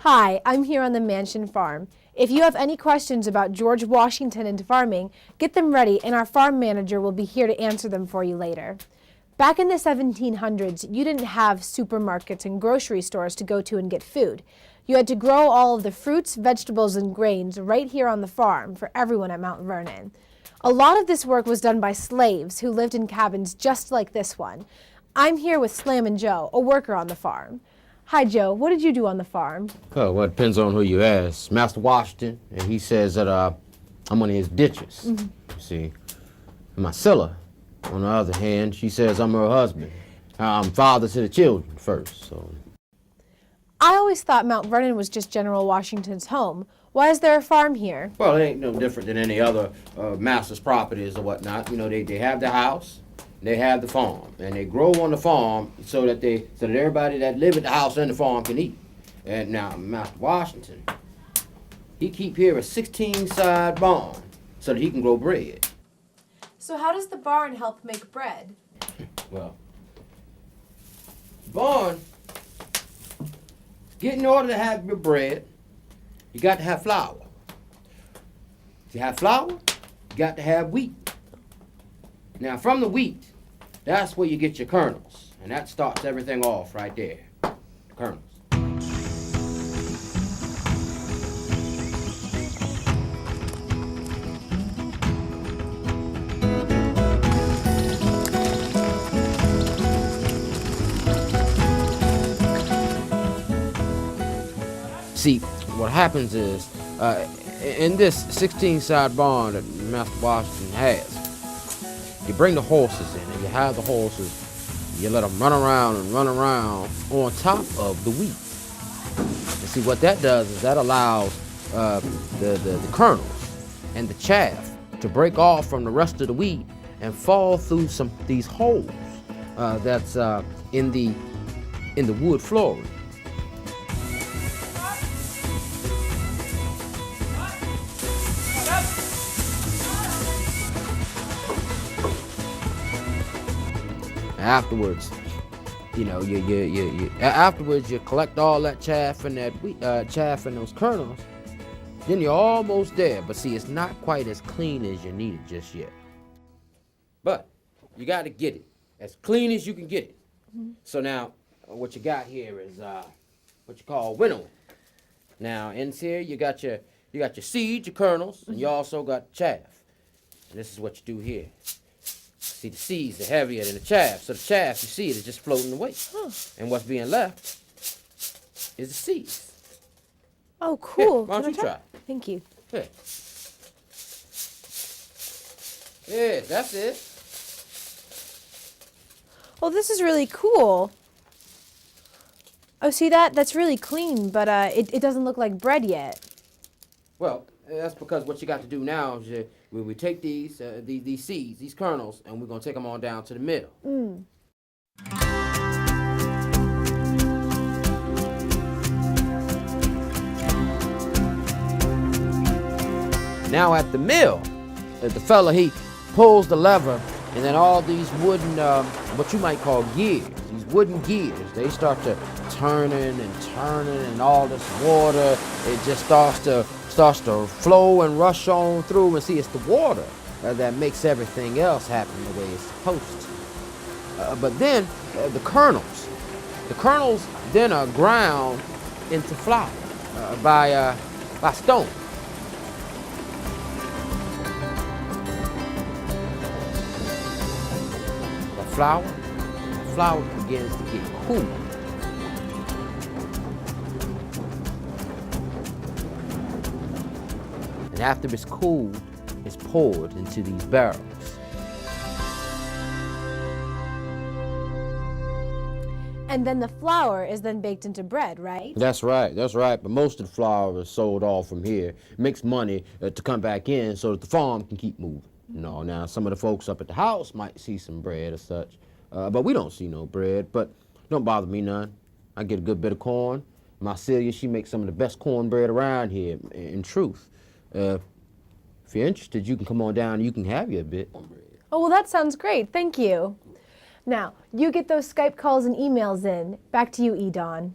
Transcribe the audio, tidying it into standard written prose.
Hi, I'm here on the Mansion Farm. If you have any questions about George Washington and farming, get them ready and our farm manager will be here to answer them for you later. Back in the 1700s, you didn't have supermarkets and grocery stores to go to and get food. You had to grow all of the fruits, vegetables, and grains right here on the farm for everyone at Mount Vernon. A lot of this work was done by slaves who lived in cabins just like this one. I'm here with Slammin' Joe, a worker on the farm. Hi, Joe. What did you do on the farm? Oh, well, it depends on who you ask. Master Washington, and he says that I'm one of his ditches. You see, and Marcella, on the other hand, she says I'm her husband. I'm father to the children first. So, I always thought Mount Vernon was just General Washington's home. Why is there a farm here? well, it ain't no different than any other master's properties or whatnot. You know, they have the house. They have the farm, and they grow on the farm so that everybody that live at the house and the farm can eat. And now, Master Washington, he keep here a 16-side barn so that he can grow bread. So how does the barn help make bread? Well, barn, in order to have your bread, you got to have flour. To have flour, you got to have wheat. Now, from the wheat, that's where you get your kernels, and that starts everything off right there, the kernels. See, what happens is, in this 16-side barn that Master Washington has, you bring the horses in, and you have the horses, you let them run around on top of the wheat. And see, what that does is that allows the kernels and the chaff to break off from the rest of the wheat and fall through these holes that's in the wood flooring. Afterwards, you know, afterwards you collect all that chaff and that wheat, chaff and those kernels. Then you're almost there, but see, it's not quite as clean as you need it just yet. But you got to get it as clean as you can get it. So now, what you got here is what you call winnowing. Now, in here you got your seeds, your kernels, and you also got chaff. And this is what you do here. See, the seeds are heavier than the chaff. So the chaff, you see it, is just floating away. And what's being left is the seeds. Oh, cool. Here, why don't you try? Thank you. Here. Yeah, that's it. Oh, this is really cool. Oh, see that? That's really clean, but it doesn't look like bread yet. Well, that's because what you got to do now is we take these seeds, these kernels, and we're going to take them on down to the mill. Now at the mill, the fella, he pulls the lever, and then all these wooden, what you might call gears, these wooden gears, they start to turning, and all this water, it just starts to flow and rush on through. And see, it's the water that makes everything else happen the way it's supposed to. But then the kernels then are ground into flour by stone. The flour begins to get cool. And after it's cooled, it's poured into these barrels. And then the flour is then baked into bread, right? That's right. But most of the flour is sold off from here. It makes money to come back in so that the farm can keep moving. Now some of the folks up at the house might see some bread or such, but we don't see no bread. But don't bother me none. I get a good bit of corn. Marcelia, she makes some of the best cornbread around here, in truth. If you're interested, you can come on down and you can have your bit. Oh, well, that sounds great. Thank you. Now, you get those Skype calls and emails in. Back to you, Edon.